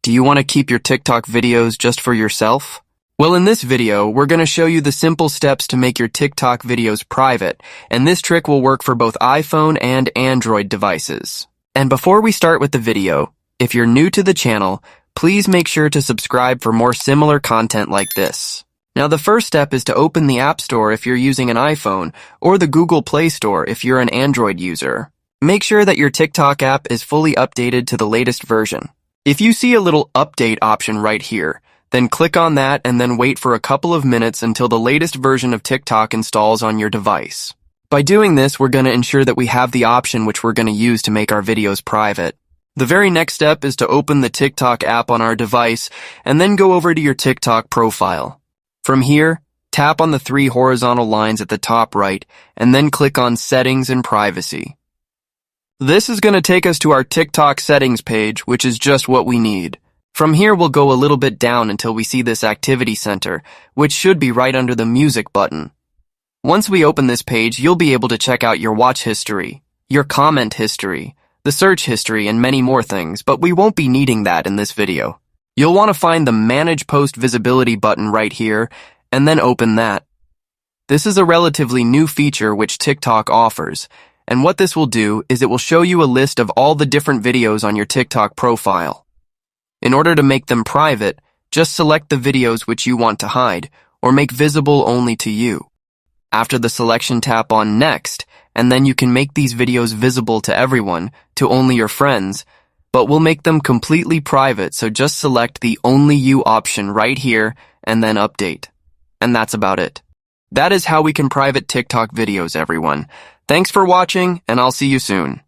Do you want to keep your TikTok videos just for yourself? Well, in this video, we're going to show you the simple steps to make your TikTok videos private, and this trick will work for both iPhone and Android devices. And before we start with the video, if you're new to the channel, please make sure to subscribe for more similar content like this. Now, the first step is to open the App Store if you're using an iPhone, or the Google Play Store if you're an Android user. Make sure that your TikTok app is fully updated to the latest version. If you see a little update option right here, then click on that and then wait for a couple of minutes until the latest version of TikTok installs on your device. By doing this, we're going to ensure that we have the option which we're going to use to make our videos private. The very next step is to open the TikTok app on our device and then go over to your TikTok profile. From here, tap on the 3 horizontal lines at the top right and then click on Settings and Privacy. This is going to take us to our TikTok settings page, which is just what we need. From here, we'll go a little bit down until we see this activity center, which should be right under the music button. Once we open this page, you'll be able to check out your watch history, your comment history, the search history, and many more things, but we won't be needing that in this video. You'll want to find the Manage Post Visibility button right here, and then open that. This is a relatively new feature which TikTok offers, and what this will do is it will show you a list of all the different videos on your TikTok profile. In order to make them private, just select the videos which you want to hide, or make visible only to you. After the selection, tap on Next, and then you can make these videos visible to everyone, to only your friends, but we'll make them completely private, so just select the Only You option right here, and then Update. And that's about it. That is how we can private TikTok videos, everyone. Thanks for watching, and I'll see you soon.